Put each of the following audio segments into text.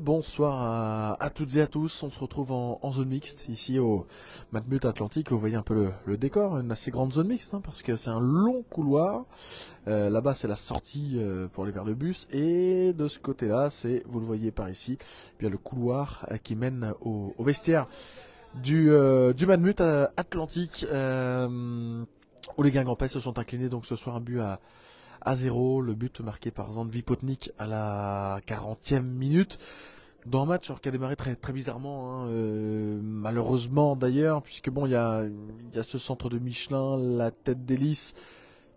Bonsoir à toutes et à tous. On se retrouve en zone mixte ici au Matmut Atlantique. Vous voyez un peu le décor, une assez grande zone mixte parce que c'est un long couloir. Là-bas c'est la sortie pour aller vers le bus et de ce côté-là c'est, vous le voyez par ici, bien le couloir qui mène au vestiaire du Matmut Atlantique où les Guingampais se sont inclinés donc ce soir un but à 0, le but marqué par Zandvi Potnik à la 40e minute. Dans un match qui a démarré très, très bizarrement, malheureusement d'ailleurs, puisque bon, il y a ce centre de Michelin, la tête d'hélice,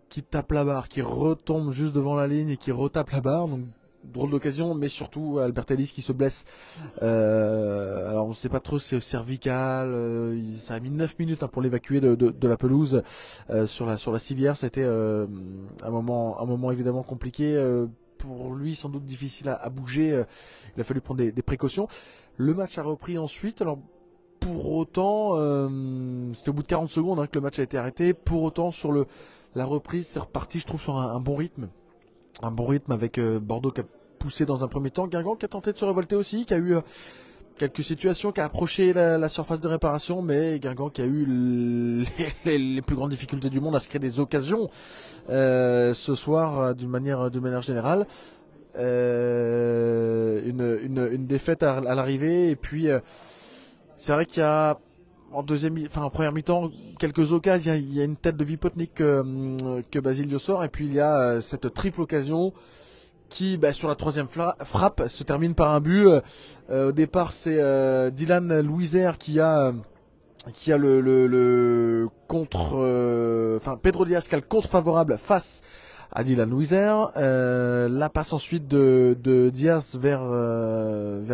qui tape la barre, qui retombe juste devant la ligne et qui retape la barre. Donc, drôle d'occasion, mais surtout Albert Ellis qui se blesse. Alors on ne sait pas trop si c'est cervical. Ça a mis 9 minutes pour l'évacuer de la pelouse sur la civière. Ça a été un moment évidemment compliqué. Pour lui, sans doute difficile à bouger. Il a fallu prendre des précautions. Le match a repris ensuite. Alors pour autant, c'était au bout de 40 secondes que le match a été arrêté. Pour autant, sur la reprise, c'est reparti, je trouve, sur un bon rythme. Un bon rythme avec Bordeaux qui a poussé dans un premier temps, Guingamp qui a tenté de se révolter aussi, qui a eu quelques situations, qui a approché la surface de réparation, mais Guingamp qui a eu les plus grandes difficultés du monde à se créer des occasions ce soir d'une manière générale. Une défaite à l'arrivée et puis c'est vrai qu'il y a en première mi-temps, quelques occasions. Il y a une tête de Vipotnik que Basilio sort, et puis il y a cette triple occasion qui, sur la troisième frappe, se termine par un but. Au départ, c'est Dylan Louiser qui a le contre, Pedro Diaz qui a le contre favorable face à Dylan Louiser. La passe ensuite de Diaz vers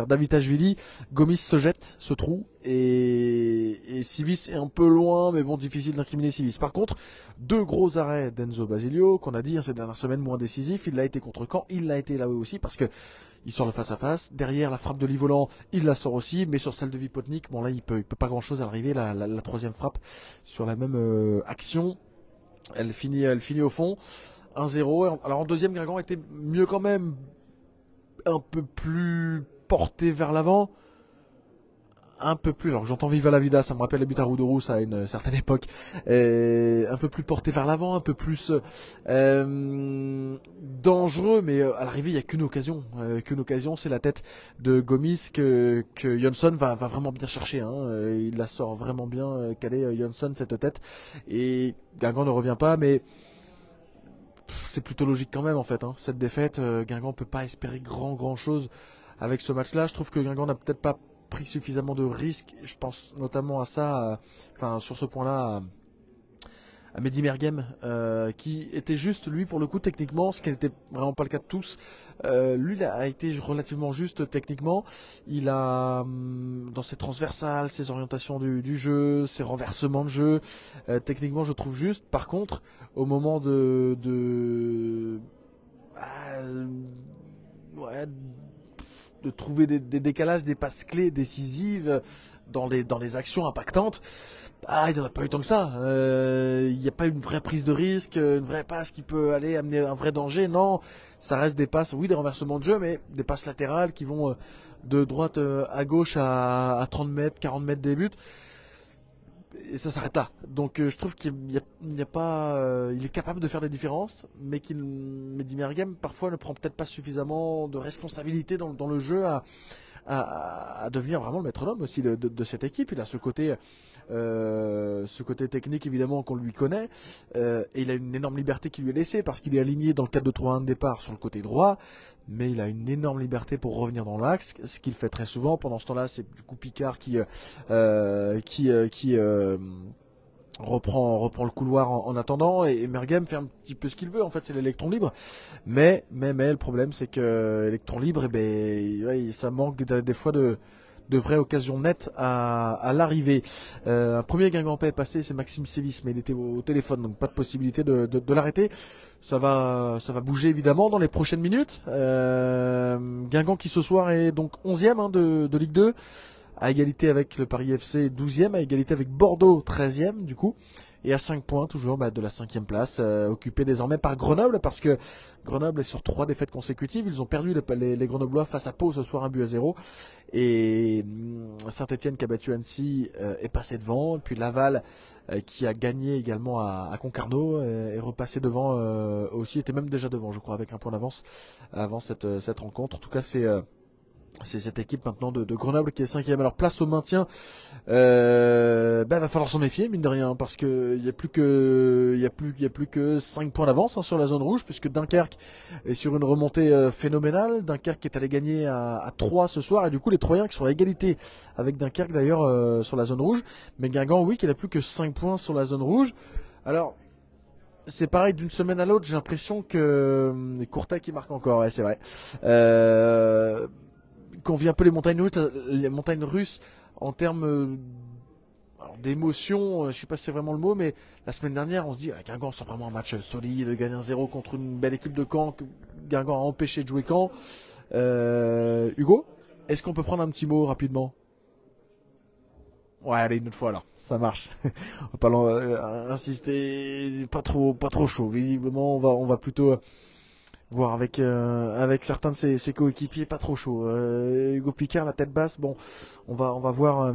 Davitashvili. Gomis se jette ce trou et Civis est un peu loin, mais bon, difficile d'incriminer Civis. Par contre, deux gros arrêts d'Enzo Basilio qu'on a dit ces dernières semaines moins décisifs. Il l'a été contre Caen, il l'a été là aussi parce que il sort le face à face. Derrière la frappe de Livolan, il la sort aussi, mais sur celle de Vipotnik, bon là il peut pas grand chose à l'arrivée. La troisième frappe sur la même action, elle finit au fond. 1-0. Alors en deuxième, Guingamp était mieux quand même, un peu plus porté vers l'avant, un peu plus. Alors j'entends Viva la Vida, ça me rappelle les buts à Rousse à une certaine époque. Un peu plus porté vers l'avant, un peu plus dangereux, mais à l'arrivée il n'y a qu'une occasion. C'est la tête de Gomis que Jonsson va vraiment bien chercher. Il la sort vraiment bien, calé Jonsson cette tête. Et Guingamp ne revient pas, mais c'est plutôt logique quand même en fait. Cette défaite, Guingamp peut pas espérer grand chose avec ce match-là. Je trouve que Guingamp n'a peut-être pas pris suffisamment de risques. Je pense notamment à ça, sur ce point-là, à Mehdi Merguem, qui était juste, lui, pour le coup, techniquement, ce qui n'était vraiment pas le cas de tous. Lui, il a été relativement juste techniquement. Il a, dans ses transversales, ses orientations du jeu, ses renversements de jeu, techniquement, je trouve juste. Par contre, au moment de trouver des décalages, des passes clés décisives dans les actions impactantes, il n'y en a pas eu tant que ça. Il n'y a pas eu une vraie prise de risque, une vraie passe qui peut aller amener un vrai danger. Non, ça reste des passes, oui, des renversements de jeu, mais des passes latérales qui vont de droite à gauche à 30 mètres, 40 mètres des buts. Et ça s'arrête là. Donc je trouve qu'il n'y a pas, il est capable de faire des différences, mais Mehdi Merguem parfois ne prend peut-être pas suffisamment de responsabilité dans le jeu à devenir vraiment le métronome aussi de cette équipe. Il a ce côté technique évidemment qu'on lui connaît, et il a une énorme liberté qui lui est laissée parce qu'il est aligné dans le 4-2-3-1 de départ sur le côté droit, mais il a une énorme liberté pour revenir dans l'axe, ce qu'il fait très souvent. Pendant ce temps-là, c'est du coup Picard qui reprend le couloir en attendant, et Merguem fait un petit peu ce qu'il veut. En fait, c'est l'électron libre, mais le problème c'est que l'électron libre, ça manque des fois de vraies occasions nettes à l'arrivée. Un premier Guingampais est passé, c'est Maxime Sévis, mais il était au téléphone, donc pas de possibilité de l'arrêter. Ça va bouger évidemment dans les prochaines minutes. Guingamp qui ce soir est donc 11e de Ligue 2, à égalité avec le Paris FC 12e, à égalité avec Bordeaux 13e du coup. et à 5 points toujours de la 5e place, occupée désormais par Grenoble, parce que Grenoble est sur 3 défaites consécutives. Ils ont perdu les Grenoblois face à Pau ce soir 1-0, et Saint-Etienne qui a battu Annecy est passé devant, et puis Laval qui a gagné également à Concarneau est repassé devant aussi, était même déjà devant je crois avec un point d'avance avant cette rencontre. En tout cas c'est cette équipe maintenant de Grenoble qui est 5e. Alors place au maintien, va falloir s'en méfier mine de rien, parce que il y a plus que 5 points d'avance sur la zone rouge, puisque Dunkerque est sur une remontée phénoménale. Dunkerque est allé gagner à 3 ce soir, et du coup les Troyens qui sont à égalité avec Dunkerque d'ailleurs sur la zone rouge. Mais Guingamp, oui, qui n'a plus que 5 points sur la zone rouge. Alors c'est pareil d'une semaine à l'autre, j'ai l'impression que Courtais qui marque encore, ouais c'est vrai. Qu'on vit un peu les montagnes russes en termes d'émotion, je sais pas si c'est vraiment le mot, mais la semaine dernière on se dit Guingamp sort vraiment un match solide, gagne 1-0 contre une belle équipe de Caen, Guingamp a empêché de jouer Caen. Hugo, est-ce qu'on peut prendre un petit mot rapidement? Ouais, allez, une autre fois alors, ça marche. On va pas insister, pas trop chaud. Visiblement, on va plutôt voir avec certains de ses coéquipiers, pas trop chaud. Hugo Picard, la tête basse, bon, on va voir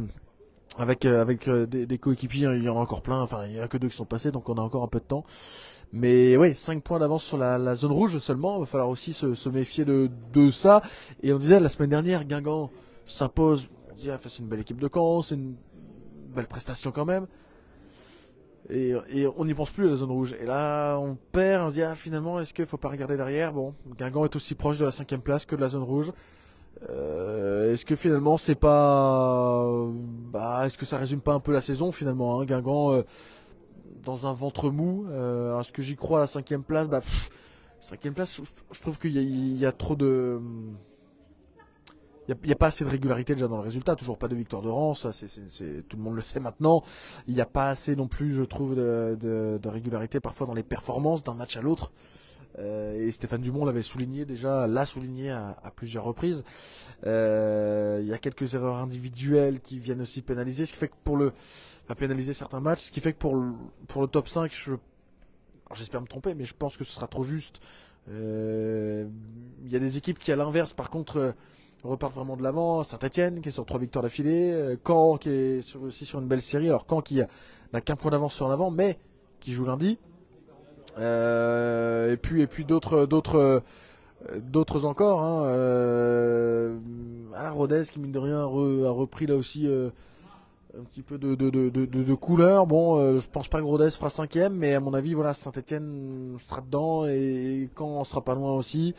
avec des coéquipiers, il y en a encore plein. Enfin, il y en a que 2 qui sont passés, donc on a encore un peu de temps. Mais oui, 5 points d'avance sur la zone rouge seulement. Il va falloir aussi se méfier de ça. Et on disait la semaine dernière, Guingamp s'impose. On disait c'est une belle équipe de Caen, c'est une belle prestation quand même. Et on n'y pense plus à la zone rouge. Et là, on perd, on se dit finalement, est-ce qu'il faut pas regarder derrière? Bon, Guingamp est aussi proche de la 5e place que de la zone rouge. Est-ce que finalement c'est pas, est-ce que ça résume pas un peu la saison finalement, Guingamp dans un ventre mou. Est-ce que j'y crois à la 5e place? 5e place, je trouve qu'il y a trop de, il y a pas assez de régularité déjà dans le résultat, toujours pas de victoire de rang, ça tout le monde le sait maintenant. Il n'y a pas assez non plus, je trouve, de régularité parfois dans les performances d'un match à l'autre. Et Stéphane Dumont l'a souligné à plusieurs reprises. Il y a quelques erreurs individuelles qui viennent aussi pénaliser, ce qui fait que pénaliser certains matchs, ce qui fait que pour le top 5, j'espère me tromper, mais je pense que ce sera trop juste. Il y a des équipes qui, à l'inverse, par contre, repartent vraiment de l'avant. Saint-Etienne qui est sur 3 victoires d'affilée, Caen qui est aussi sur une belle série. Alors Caen qui n'a qu'un point d'avance sur l'avant, mais qui joue lundi. Et puis d'autres encore. Rodez qui mine de rien a repris là aussi un petit peu de couleur. Bon, je pense pas que Rodez fera 5e, mais à mon avis, voilà, Saint-Etienne sera dedans et Caen sera pas loin aussi.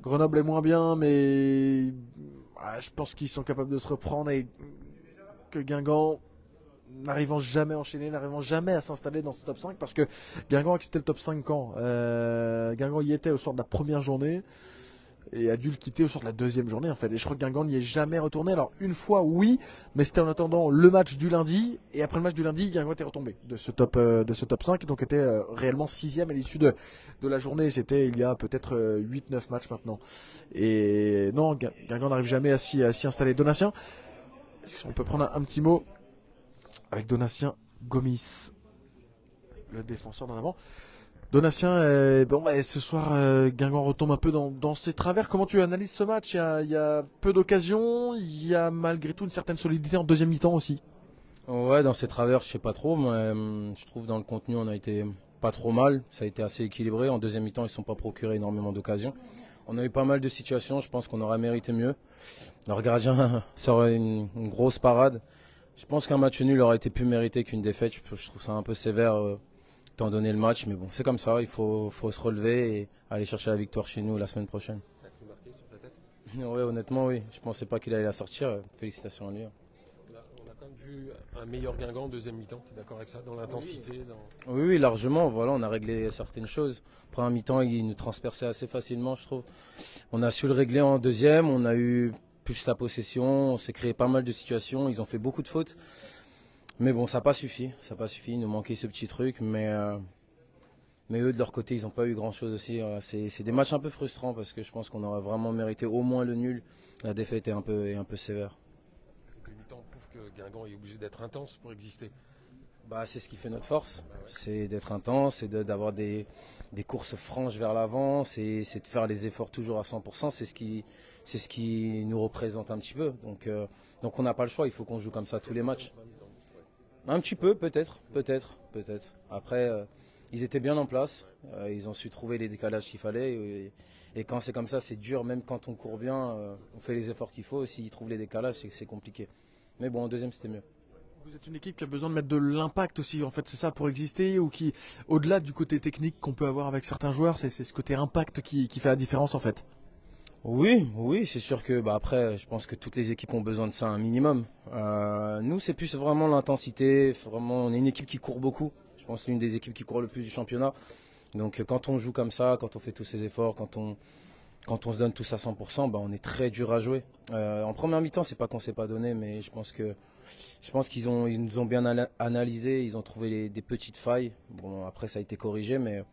Grenoble est moins bien, mais je pense qu'ils sont capables de se reprendre, et que Guingamp, n'arrivant jamais à enchaîner, n'arrivant jamais à s'installer dans ce top 5, parce que Guingamp a quitté le top 5 quand Guingamp y était au soir de la première journée et a dû le quitter au soir de la 2e journée en fait. Et je crois que Guingamp n'y est jamais retourné. Alors une fois oui, mais c'était en attendant le match du lundi, et après le match du lundi, Guingamp était retombé de ce top 5, et donc était réellement 6e à l'issue de la journée. C'était il y a peut-être 8-9 matchs maintenant. Et non, Guingamp n'arrive jamais à s'y installer. Donatien, est-ce qu'on peut prendre un petit mot avec Donatien Gomis, le défenseur d'en avant? Donatien, ce soir, Guingamp retombe un peu dans ses travers. Comment tu analyses ce match? Il y a peu d'occasions, il y a malgré tout une certaine solidité en deuxième mi-temps aussi. Ouais, dans ses travers, je sais pas trop, mais je trouve dans le contenu, on a été pas trop mal. Ça a été assez équilibré. En deuxième mi-temps, ils ne se sont pas procurés énormément d'occasions. On a eu pas mal de situations, je pense qu'on aurait mérité mieux. Leur gardien sort une grosse parade. Je pense qu'un match nul aurait été plus mérité qu'une défaite. Je trouve ça un peu sévère, étant donné le match. Mais bon, c'est comme ça, il faut se relever et aller chercher la victoire chez nous la semaine prochaine. T'as cru marquer sur ta tête? Oui, honnêtement, oui. Je pensais pas qu'il allait la sortir. Félicitations à lui. On a quand même vu un meilleur Guingamp en deuxième mi-temps. Tu es d'accord avec ça? Dans l'intensité Oui, largement. Voilà, on a réglé certaines choses. Après un mi-temps, il nous transperçait assez facilement, je trouve. On a su le régler en deuxième. On a eu plus la possession. On s'est créé pas mal de situations. Ils ont fait beaucoup de fautes. Mais bon, ça n'a pas suffi. Ça n'a pas suffi. Il nous manquait ce petit truc. Mais eux, de leur côté, ils n'ont pas eu grand-chose aussi. C'est des matchs un peu frustrants parce que je pense qu'on aurait vraiment mérité au moins le nul. La défaite est un peu sévère. Ces deux mi-temps prouvent que Guingamp est obligé d'être intense pour exister. Bah, c'est ce qui fait notre force, c'est d'être intense, c'est d'avoir des courses franches vers l'avant, c'est de faire les efforts toujours à 100%, c'est ce qui nous représente un petit peu. Donc on n'a pas le choix, il faut qu'on joue comme ça tous les matchs. Un petit peu, peut-être, peut-être, peut-être. Après, ils étaient bien en place, ils ont su trouver les décalages qu'il fallait. Et quand c'est comme ça, c'est dur, même quand on court bien, on fait les efforts qu'il faut. S'ils trouvent les décalages, c'est que c'est compliqué. Mais bon, en deuxième, c'était mieux. Vous êtes une équipe qui a besoin de mettre de l'impact aussi, en fait, c'est ça pour exister, ou qui, au-delà du côté technique qu'on peut avoir avec certains joueurs, c'est ce côté impact qui fait la différence en fait. Oui, oui, c'est sûr que après, je pense que toutes les équipes ont besoin de ça un minimum. Nous, c'est plus vraiment l'intensité. Vraiment, on est une équipe qui court beaucoup. Je pense que c'est l'une des équipes qui court le plus du championnat. Donc, quand on joue comme ça, quand on fait tous ces efforts, quand on se donne tous à 100%, on est très dur à jouer. En première mi-temps, c'est pas qu'on s'est pas donné, mais je pense qu'ils nous ont bien analysé, ils ont trouvé des petites failles. Bon, après, ça a été corrigé, mais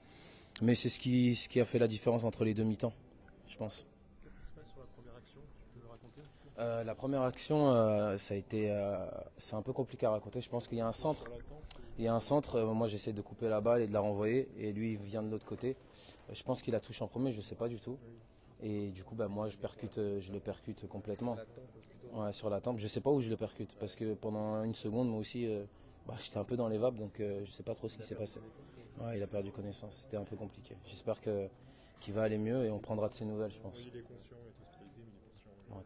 c'est ce qui a fait la différence entre les deux mi-temps, je pense. La première action, c'est un peu compliqué à raconter. Je pense qu'il y a un centre. Il y a un centre. Moi, j'essaie de couper la balle et de la renvoyer, et lui, il vient de l'autre côté. Je pense qu'il a touché en premier, je ne sais pas du tout. Et du coup, moi, je le percute complètement. Ouais, sur la tempe. Je ne sais pas où je le percute, parce que pendant une seconde, moi aussi, j'étais un peu dans les vapes, donc je ne sais pas trop ce qui s'est passé. Ouais, il a perdu connaissance. C'était un peu compliqué. J'espère qu'il va aller mieux et on prendra de ses nouvelles, je pense. Il est conscient et tout ce qu'il dit,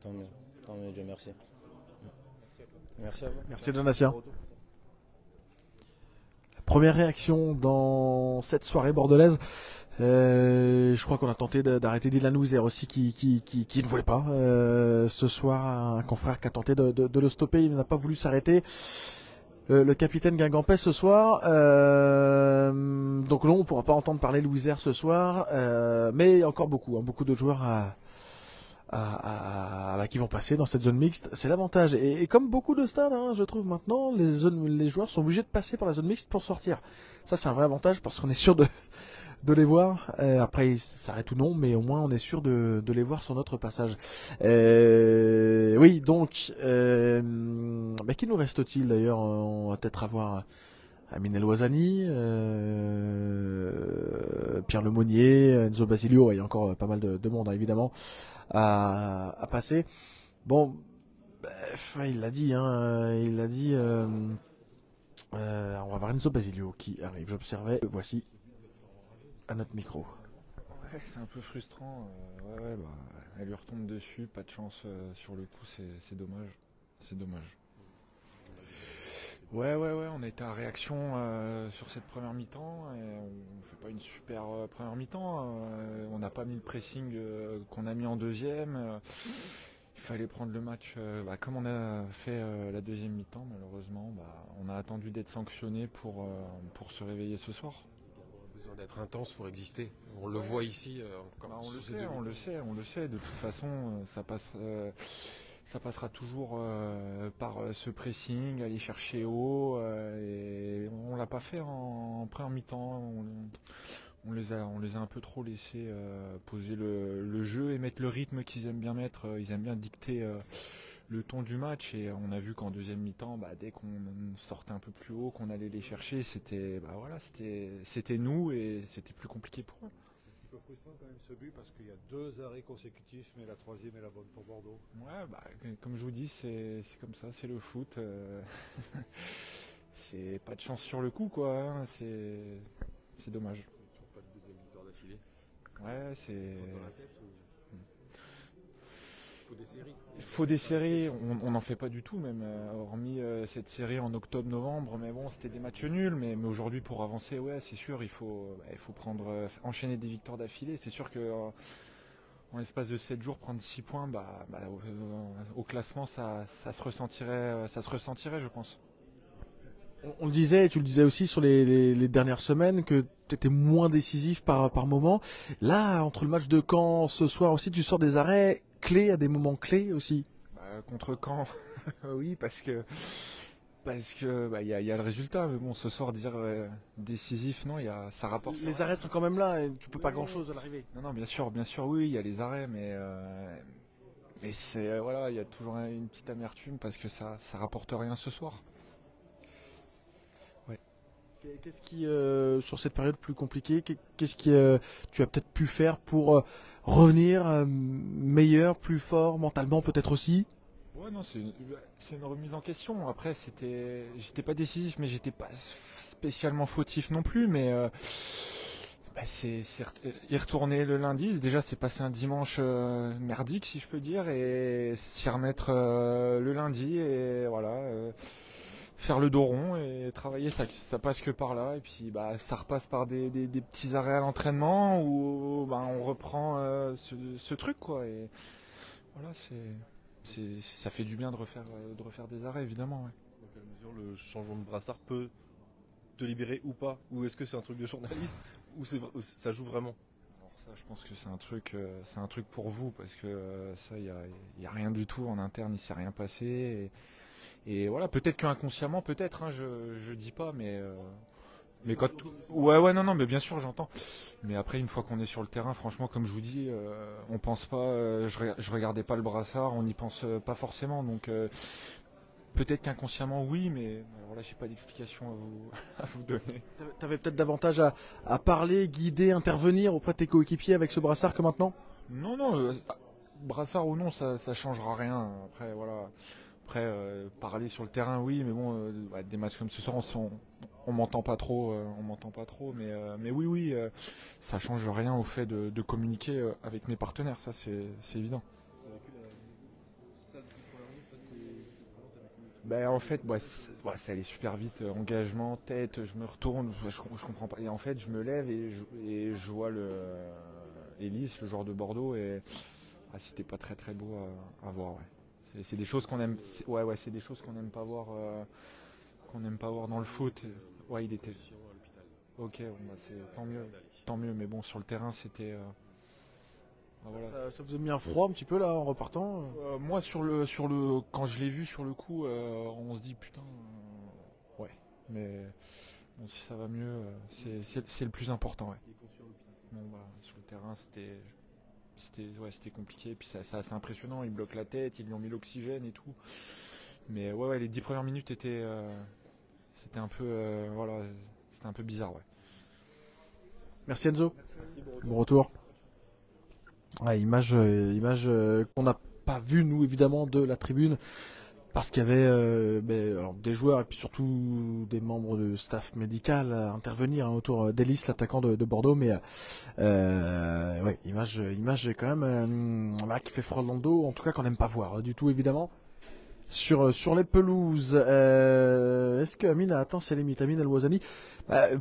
Tant mieux. Tant mieux, Dieu merci. Merci à vous. Merci Donatien. Première réaction dans cette soirée bordelaise. Je crois qu'on a tenté d'arrêter Dylan Ouiser aussi qui ne voulait pas. Ce soir, un confrère qui a tenté de le stopper, il n'a pas voulu s'arrêter. Le capitaine Guingampais ce soir. Donc non, on ne pourra pas entendre parler Louiser ce soir. Mais il y a encore beaucoup de joueurs qui vont passer dans cette zone mixte. C'est l'avantage. Et comme beaucoup de stades, je trouve maintenant, les joueurs sont obligés de passer par la zone mixte pour sortir. Ça, c'est un vrai avantage parce qu'on est sûr de les voir. Après, ils s'arrêtent ou non, mais au moins on est sûr de les voir sur notre passage. Oui, donc, qui nous reste-t-il d'ailleurs? On va peut-être avoir Amine El Ouazani, Pierre Lemonnier, Enzo Basilio. Il y a encore pas mal de monde, évidemment, à passer. Bon, il l'a dit, il l'a dit. On va voir Enzo Basilio qui arrive. J'observais. Voici à notre micro. Ouais, c'est un peu frustrant. Elle lui retombe dessus, pas de chance sur le coup, c'est dommage. C'est dommage. Ouais, on a été à réaction sur cette première mi-temps et on fait pas une super première mi-temps. On n'a pas mis le pressing qu'on a mis en deuxième. Il fallait prendre le match comme on a fait la deuxième mi-temps. Malheureusement, on a attendu d'être sanctionné pour se réveiller ce soir. Besoin d'être intense pour exister. On le voit ici. On le sait. De toute façon, ça passera toujours par ce pressing, aller chercher haut. Et on l'a pas fait en première mi-temps. On les a un peu trop laissés poser le jeu et mettre le rythme qu'ils aiment bien mettre. Ils aiment bien dicter le ton du match, et on a vu qu'en deuxième mi-temps, dès qu'on sortait un peu plus haut, qu'on allait les chercher, c'était nous, et c'était plus compliqué pour eux. Un petit peu frustrant quand même ce but parce qu'il y a 2 arrêts consécutifs, mais la troisième est la bonne pour Bordeaux. Ouais, comme je vous dis, c'est comme ça, c'est le foot. C'est pas de chance sur le coup, quoi. C'est dommage. Toujours pas de deuxième victoire d'affilée. Ouais, c'est. Il faut des séries. On n'en fait pas du tout, même hormis cette série en octobre-novembre. Mais bon, c'était des matchs nuls. Mais aujourd'hui, pour avancer, ouais, c'est sûr, il faut enchaîner des victoires d'affilée. C'est sûr que en l'espace de 7 jours, prendre 6 points, au classement, ça se ressentirait, je pense. On le disait, et tu le disais aussi sur les dernières semaines, que tu étais moins décisif par moment. Là, entre le match de Caen ce soir aussi, tu sors des arrêts clés à des moments clés aussi. Contre Caen, oui, parce que y a le résultat. Mais bon, ce soir, dire décisif, non, ça rapporte. Les arrêts sont quand même là, et tu peux pas grand-chose à l'arrivée. Non, bien sûr, oui, il y a les arrêts, mais c'est il y a toujours une petite amertume parce que ça rapporte rien ce soir. Ouais. Qu'est-ce qui, sur cette période plus compliquée, qu'est-ce qui tu as peut-être pu faire pour revenir meilleur, plus fort, mentalement peut-être aussi? Ouais, non, c'est une remise en question. Après, j'étais pas décisif, mais j'étais pas spécialement fautif non plus. Mais y retourner le lundi. Déjà, c'est passé un dimanche merdique, si je peux dire, et s'y remettre le lundi et voilà, faire le dos rond et travailler. Ça passe que par là. Et puis, ça repasse par des petits arrêts à l'entraînement où on reprend ce truc, quoi. Et voilà, ça fait du bien de refaire des arrêts, évidemment. Ouais. Dans quelle mesure le changement de brassard peut te libérer ou pas? Ou est-ce que c'est un truc de journaliste ou ça joue vraiment? Alors ça, je pense que c'est un truc pour vous, parce que ça, il y a rien du tout en interne, il s'est rien passé. Et voilà, peut-être qu'inconsciemment, peut-être, hein, je dis pas, mais quand ouais non mais bien sûr j'entends, mais après une fois qu'on est sur le terrain, franchement, comme je vous dis, on pense pas, je regardais pas le brassard, on n'y pense pas forcément, donc peut-être qu'inconsciemment oui, mais voilà, j'ai pas d'explication à vous donner. Tu avais peut-être davantage à parler, guider, intervenir auprès de tes coéquipiers avec ce brassard que maintenant? Non, brassard ou non, ça changera rien. Après voilà, parler sur le terrain, oui, mais bon, des matchs comme ce soir, on m'entend pas trop, mais oui, ça change rien au fait de communiquer avec mes partenaires, ça c'est évident. En fait, ça allait super vite, engagement, tête, je me retourne, je comprends pas, et en fait je me lève et je vois Ellis, le joueur de Bordeaux, et c'était pas très très beau à voir, ouais. C'est des choses qu'on aime, c'est des choses qu'on n'aime pas voir, dans le foot. Ouais, il était. Ok, c'est tant mieux. Mais bon, sur le terrain, c'était. Voilà. Ça vous a mis un froid un petit peu là en repartant? Moi, quand je l'ai vu sur le coup, on se dit putain. Ouais, mais bon, si ça va mieux, c'est le plus important, ouais. Bon, sur le terrain, c'était compliqué, puis c'est assez impressionnant, il bloque la tête, ils lui ont mis l'oxygène et tout, mais ouais, les 10 premières minutes c'était un peu c'était un peu bizarre, ouais. Merci Enzo. Bon retour. Ouais, image qu'on n'a pas vue nous évidemment de la tribune, parce qu'il y avait alors, des joueurs et puis surtout des membres de staff médical à intervenir autour d'Ellis, l'attaquant de Bordeaux, mais ouais, image quand même qui fait froid dans le dos, en tout cas qu'on n'aime pas voir du tout évidemment sur les pelouses. Est-ce que Amine a atteint ses limites? Amine El Ouazzani,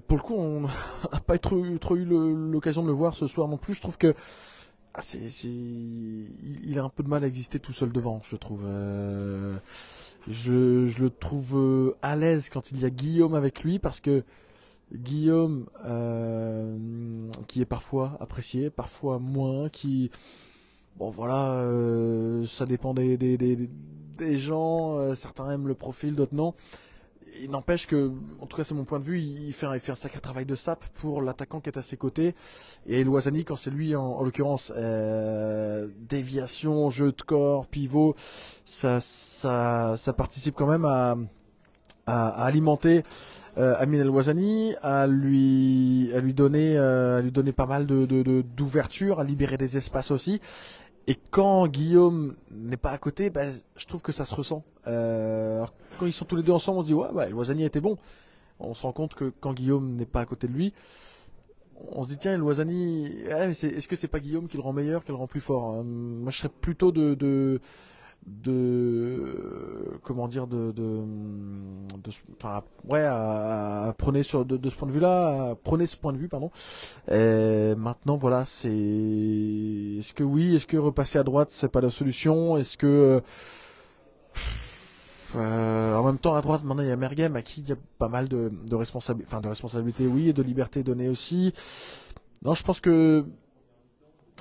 pour le coup on n'a pas trop eu l'occasion de le voir ce soir non plus. Je trouve que il a un peu de mal à exister tout seul devant, je trouve. Je le trouve à l'aise quand il y a Guillaume avec lui, parce que Guillaume, qui est parfois apprécié, parfois moins, bon voilà, ça dépend des gens. Certains aiment le profil, d'autres non. Il n'empêche que, en tout cas c'est mon point de vue, il fait un sacré travail de sape pour l'attaquant qui est à ses côtés. Et El Ouazzani, quand c'est lui en l'occurrence, déviation, jeu de corps, pivot, ça participe quand même à alimenter Amine El Ouazzani, à lui donner pas mal d'ouverture, à libérer des espaces aussi. Et quand Guillaume n'est pas à côté, je trouve que ça se ressent. Alors, quand ils sont tous les deux ensemble, on se dit ouais, El Ouazzani était bon. On se rend compte que quand Guillaume n'est pas à côté de lui, on se dit tiens, El Ouazzani, est-ce que c'est pas Guillaume qui le rend meilleur, qui le rend plus fort, hein? Moi, je serais plutôt comment dire, à prôner de ce point de vue-là, à prôner ce point de vue, pardon. Et maintenant, voilà, est-ce que repasser à droite, c'est pas la solution? Est-ce que en même temps, à droite, maintenant, il y a Mergem, à qui il y a pas mal de responsabilités, oui, et de liberté donnée aussi. Non, je pense que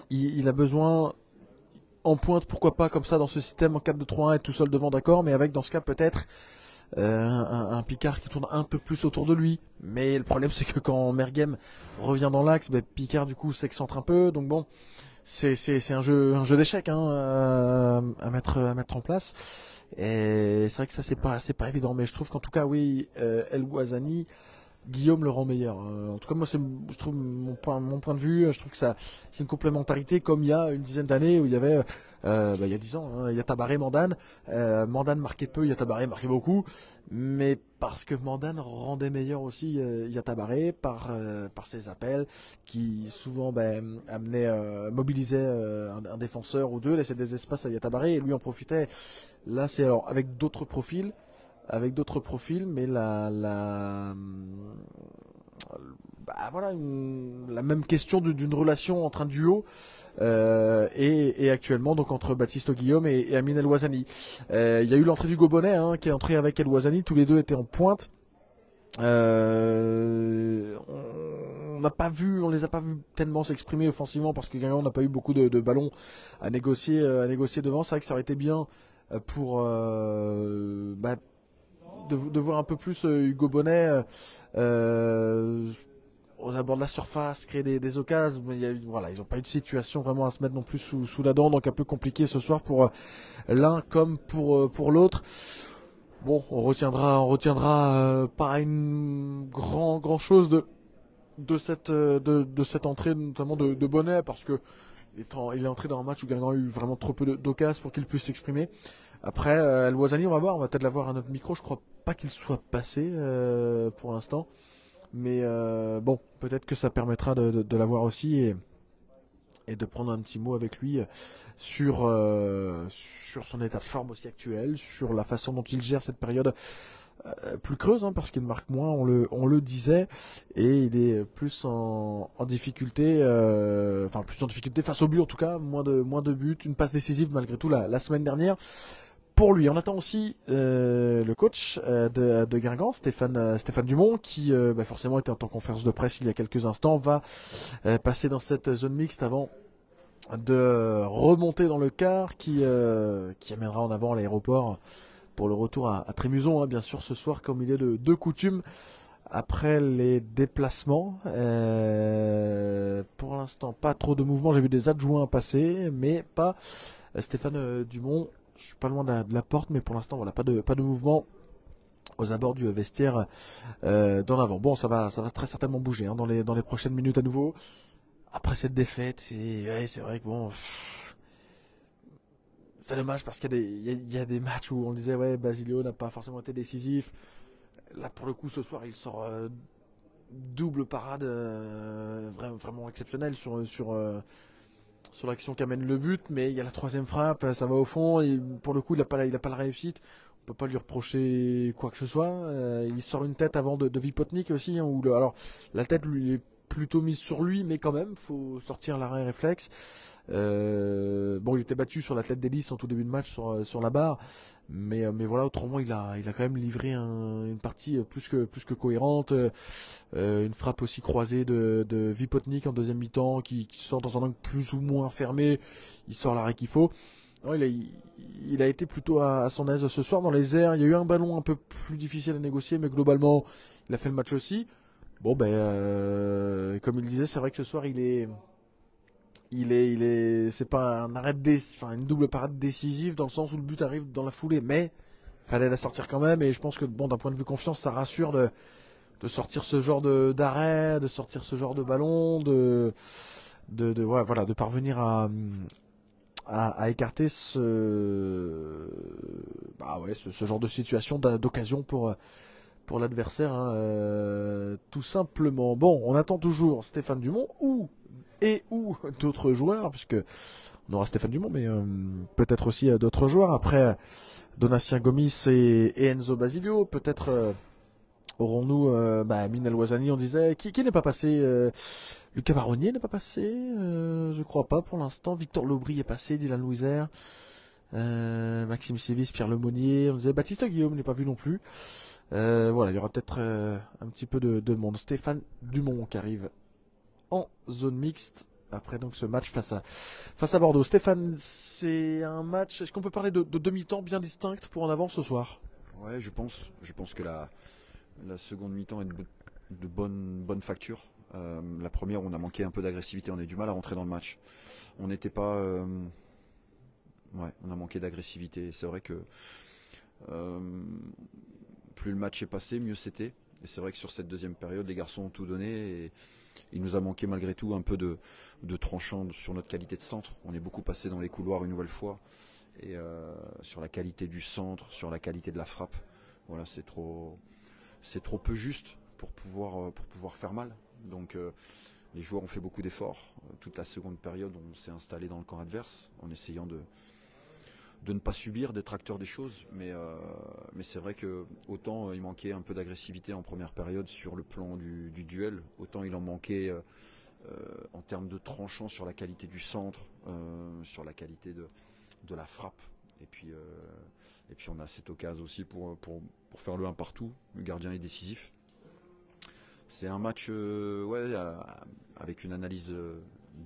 il a besoin en pointe, pourquoi pas comme ça dans ce système en 4-2-3-1, être tout seul devant, d'accord, mais avec dans ce cas peut-être un Picard qui tourne un peu plus autour de lui. Mais le problème c'est que quand Mergem revient dans l'axe, Picard du coup s'excentre un peu, donc bon, c'est un jeu d'échecs, hein, à mettre en place. Et c'est vrai que ça c'est pas évident, mais je trouve qu'en tout cas oui, El Ouazzani Guillaume le rend meilleur. En tout cas, moi, je trouve mon point de vue, je trouve que ça, c'est une complémentarité comme il y a une dizaine d'années où il y avait, il y a 10 ans, hein, Yatabaré, Mandane. Mandane marquait peu, Yatabaré marquait beaucoup, mais parce que Mandane rendait meilleur aussi Yatabaré par ses appels qui souvent mobilisaient un défenseur ou deux, laissaient des espaces à Yatabaré et lui en profitait. Là, c'est alors avec d'autres profils, mais la même question d'une relation entre un duo et actuellement donc entre Baptiste Guillaume et Amine El Ouazzani. Il y a eu l'entrée du Bonnet qui est entré avec El Ouazzani, tous les deux étaient en pointe. On les a pas vus tellement s'exprimer offensivement parce que Guingamp n'a pas eu beaucoup de ballons à négocier devant. C'est vrai que ça aurait été bien pour de voir un peu plus Hugo Bonnet aux abords de la surface, créer des occasions, mais ils n'ont pas eu de situation vraiment à se mettre non plus sous la dent, donc un peu compliqué ce soir pour l'un comme pour l'autre. Bon, on retiendra pas une grand chose de cette entrée, notamment de Bonnet, parce que il est entré dans un match où Guingamp a eu vraiment trop peu d'occasions pour qu'il puisse s'exprimer. Après, El Ouazzani, on va voir, on va peut-être l'avoir à notre micro. Je crois pas qu'il soit passé pour l'instant, mais bon, peut-être que ça permettra de l'avoir aussi et de prendre un petit mot avec lui sur son état de forme aussi actuel, sur la façon dont il gère cette période plus creuse, parce qu'il marque moins, on le disait, et il est plus en difficulté, plus en difficulté face au but en tout cas, moins de buts, une passe décisive malgré tout la semaine dernière. Pour lui, on attend aussi le coach de Guingamp, Stéphane Dumont, qui forcément était en conférence de presse il y a quelques instants, va passer dans cette zone mixte avant de remonter dans le car qui amènera en avant l'aéroport pour le retour à Trémuson, bien sûr, ce soir, comme il est de coutume, après les déplacements. Pour l'instant, pas trop de mouvements. J'ai vu des adjoints passer, mais pas Stéphane Dumont. Je suis pas loin de la porte, mais pour l'instant, voilà, pas de mouvement aux abords du vestiaire d'en avant. Bon, ça va très certainement bouger dans les prochaines minutes à nouveau. Après cette défaite, c'est vrai que bon, c'est dommage parce qu'il y a des matchs où on disait Basilio n'a pas forcément été décisif. Là, pour le coup, ce soir, il sort double parade vraiment exceptionnelle sur l'action qui amène le but, mais il y a la troisième frappe, ça va au fond, et pour le coup il n'a pas la réussite, on peut pas lui reprocher quoi que ce soit. Il sort une tête avant de Vipotnik aussi, alors la tête lui est plutôt mise sur lui, mais quand même faut sortir l'arrêt réflexe. Il était battu sur la tête d'hélice en tout début de match sur la barre, mais voilà, autrement il a quand même livré une partie plus que cohérente. Une frappe aussi croisée de Vipotnik en deuxième mi-temps qui sort dans un angle plus ou moins fermé, il sort l'arrêt qu'il faut. Non, il a été plutôt à son aise ce soir dans les airs. Il y a eu un ballon un peu plus difficile à négocier, mais globalement il a fait le match aussi. Bon comme il disait, c'est vrai que ce soir c'est pas une double parade décisive dans le sens où le but arrive dans la foulée, mais fallait la sortir quand même. Et je pense que d'un point de vue confiance, ça rassure de sortir ce genre d'arrêt, de sortir ce genre de ballon, de parvenir à écarter ce genre de situation, d'occasion pour l'adversaire, tout simplement. Bon, on attend toujours Stéphane Dumont ou d'autres joueurs, puisque on aura Stéphane Dumont, mais peut-être aussi d'autres joueurs. Après Donatien Gomis et Enzo Basilio, peut-être aurons-nous Amine El Ouazzani, on disait, qui n'est pas passé. Lucas Marronnier n'est pas passé, je crois pas pour l'instant. Victor Lobry est passé, Dylan Louiser, Maxime Sévis, Pierre Lemonnier, on disait Baptiste Guillaume n'est pas vu non plus. Il y aura peut-être un petit peu de monde. Stéphane Dumont qui arrive en zone mixte après donc ce match face à Bordeaux. Stéphane, c'est un match, est-ce qu'on peut parler de demi-temps bien distincte pour en avant ce soir? Ouais, je pense que la seconde mi-temps est de bonne facture. La première, on a manqué un peu d'agressivité, on a eu du mal à rentrer dans le match. On n'était pas on a manqué d'agressivité. C'est vrai que plus le match est passé, mieux c'était. Et c'est vrai que sur cette deuxième période, les garçons ont tout donné et il nous a manqué malgré tout un peu de tranchant sur notre qualité de centre. On est beaucoup passé dans les couloirs une nouvelle fois et sur la qualité du centre, sur la qualité de la frappe. Voilà, c'est trop peu juste pour pouvoir faire mal. Donc les joueurs ont fait beaucoup d'efforts. Toute la seconde période, on s'est installé dans le camp adverse en essayant de ne pas subir, d'être acteur des choses. Mais c'est vrai que autant il manquait un peu d'agressivité en première période sur le plan du duel, autant il en manquait en termes de tranchant sur la qualité du centre, sur la qualité de la frappe. Et puis on a cette occasion aussi pour faire le 1 partout. Le gardien est décisif. C'est un match avec une analyse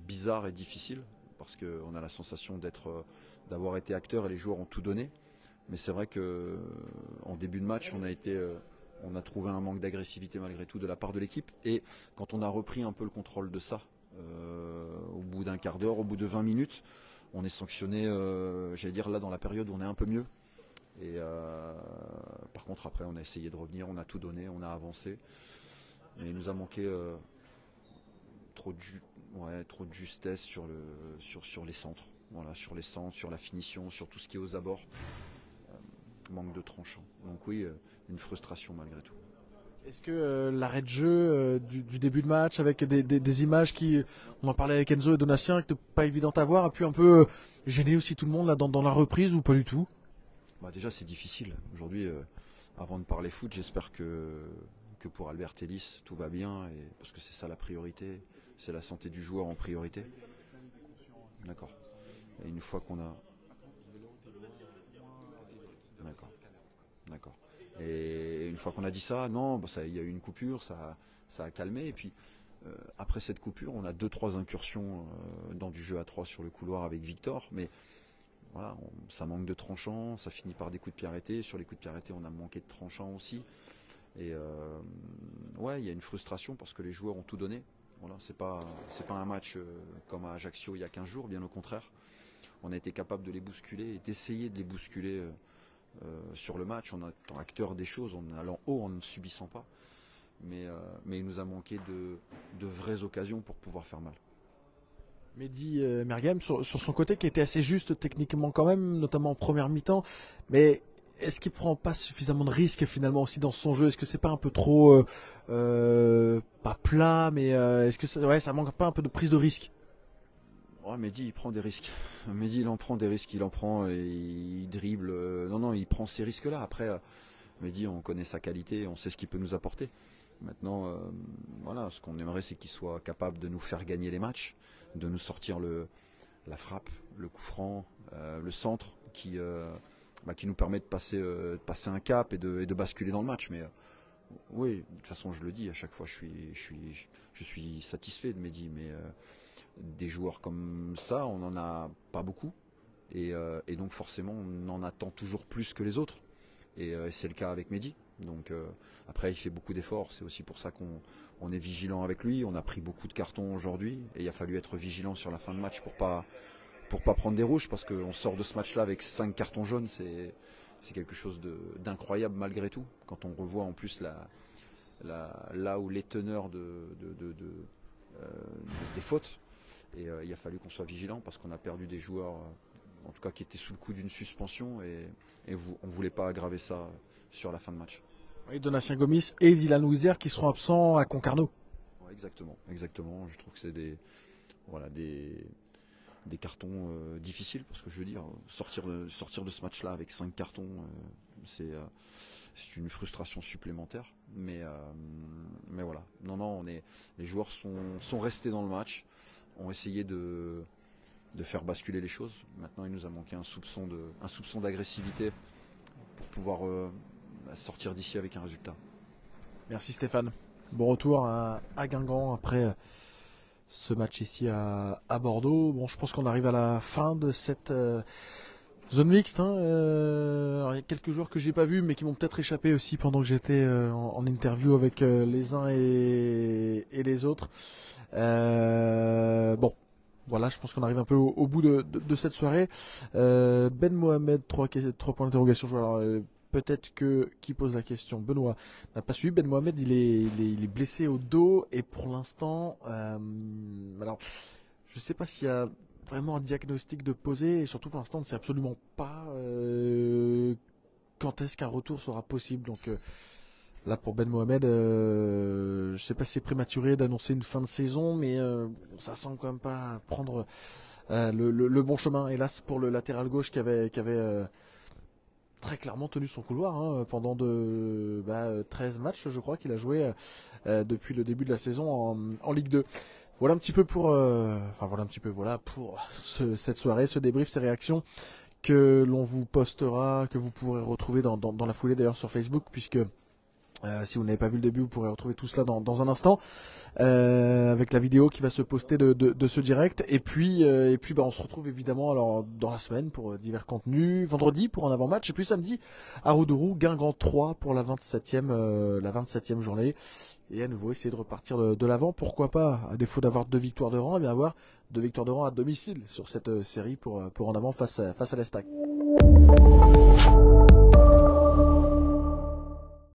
bizarre et difficile parce qu'on a la sensation d'avoir été acteur et les joueurs ont tout donné. Mais c'est vrai qu'en début de match, on a trouvé un manque d'agressivité malgré tout de la part de l'équipe. Et quand on a repris un peu le contrôle de ça, au bout d'un quart d'heure, au bout de 20 minutes, on est sanctionné, j'allais dire là dans la période où on est un peu mieux. Et par contre après on a essayé de revenir, on a tout donné, on a avancé. Mais il nous a manqué trop de justesse sur les centres. Voilà, sur les centres, sur la finition, sur tout ce qui est aux abords. Manque de tranchant. Donc oui, une frustration malgré tout. Est-ce que l'arrêt de jeu du début de match avec des images qui, on en parlait avec Enzo et Donatien, qui n'étaient pas évidentes à voir, a pu un peu gêner aussi tout le monde là dans la reprise ou pas du tout? Déjà c'est difficile. Aujourd'hui, avant de parler foot, j'espère que pour Albert Ellis tout va bien, parce que c'est ça la priorité, c'est la santé du joueur en priorité. D'accord. Et une fois qu'on a... D'accord. Et une fois qu'on a dit ça, non, il y a eu une coupure, ça a calmé. Et puis après cette coupure, on a 2-3 incursions dans du jeu à 3 sur le couloir avec Victor. Mais voilà, ça manque de tranchant, ça finit par des coups de pied arrêtés. Sur les coups de pied arrêtés, on a manqué de tranchant aussi. Et il y a une frustration parce que les joueurs ont tout donné. Voilà, c'est pas un match comme à Ajaccio il y a 15 jours, bien au contraire. On a été capable de les bousculer et d'essayer de les bousculer sur le match, en étant acteur des choses, en allant haut, en ne subissant pas. Mais il nous a manqué de vraies occasions pour pouvoir faire mal. Mehdi Merghem, sur son côté, qui était assez juste techniquement quand même, notamment en première mi-temps, mais est-ce qu'il prend pas suffisamment de risques finalement aussi dans son jeu? Est-ce que c'est pas un peu trop pas plat, mais est-ce que ça manque pas un peu de prise de risque? Mehdi il prend des risques. Mehdi il en prend des risques, il en prend et il dribble. Non, il prend ces risques-là. Après, Mehdi, on connaît sa qualité, on sait ce qu'il peut nous apporter. Maintenant, ce qu'on aimerait, c'est qu'il soit capable de nous faire gagner les matchs, de nous sortir la frappe, le coup franc, le centre qui nous permet de passer un cap et de basculer dans le match. Mais oui, de toute façon, je le dis à chaque fois, je suis satisfait de Mehdi, mais des joueurs comme ça, on n'en a pas beaucoup. Et donc forcément, on en attend toujours plus que les autres. Et c'est le cas avec Mehdi. Donc après, il fait beaucoup d'efforts. C'est aussi pour ça qu'on est vigilant avec lui. On a pris beaucoup de cartons aujourd'hui. Et il a fallu être vigilant sur la fin de match pour pas prendre des rouges. Parce qu'on sort de ce match-là avec 5 cartons jaunes. C'est quelque chose d'incroyable malgré tout. Quand on revoit en plus là où les teneurs des fautes. Et il a fallu qu'on soit vigilant parce qu'on a perdu des joueurs, en tout cas qui étaient sous le coup d'une suspension et on ne voulait pas aggraver ça sur la fin de match. Oui, Donatien Gomis et Dylan Wiser qui seront absents à Concarneau. Ouais, exactement. Je trouve que c'est des cartons difficiles parce que je veux dire, sortir de ce match-là avec 5 cartons, c'est une frustration supplémentaire. Mais voilà. Non, les joueurs sont restés dans le match. Ont essayé de faire basculer les choses. Maintenant, il nous a manqué un soupçon d'agressivité pour pouvoir sortir d'ici avec un résultat. Merci Stéphane. Bon retour à Guingamp après ce match ici à Bordeaux. Bon, je pense qu'on arrive à la fin de cette zone mixte. Alors, il y a quelques joueurs que j'ai pas vus, mais qui m'ont peut-être échappé aussi pendant que j'étais en interview avec les uns et les autres. Bon, voilà, je pense qu'on arrive un peu au bout de cette soirée. Ben Mohamed, 3 points d'interrogation. Alors, peut-être que, qui pose la question, Benoît, n'a pas suivi. Ben Mohamed, il est blessé au dos et pour l'instant, alors, je ne sais pas s'il y a vraiment un diagnostic de poser et surtout pour l'instant, on ne sait absolument pas quand est-ce qu'un retour sera possible. Donc là, pour Ben Mohamed, je ne sais pas si c'est prématuré d'annoncer une fin de saison, mais ça semble quand même pas prendre le bon chemin. Hélas, pour le latéral gauche qui avait très clairement tenu son couloir pendant 13 matchs, je crois qu'il a joué depuis le début de la saison en Ligue 2. Voilà un petit peu pour cette soirée, ce débrief, ces réactions que l'on vous postera, que vous pourrez retrouver dans la foulée d'ailleurs sur Facebook, puisque si vous n'avez pas vu le début, vous pourrez retrouver tout cela dans un instant, avec la vidéo qui va se poster de ce direct. Et puis, on se retrouve évidemment alors dans la semaine pour divers contenus. Vendredi pour un avant-match, et puis samedi à Roudourou, Guingamp 3 pour la 27e journée. Et à nouveau essayer de repartir de l'avant. Pourquoi pas, à défaut d'avoir 2 victoires de rang, eh bien avoir 2 victoires de rang à domicile sur cette série pour en avant face à l'Estac.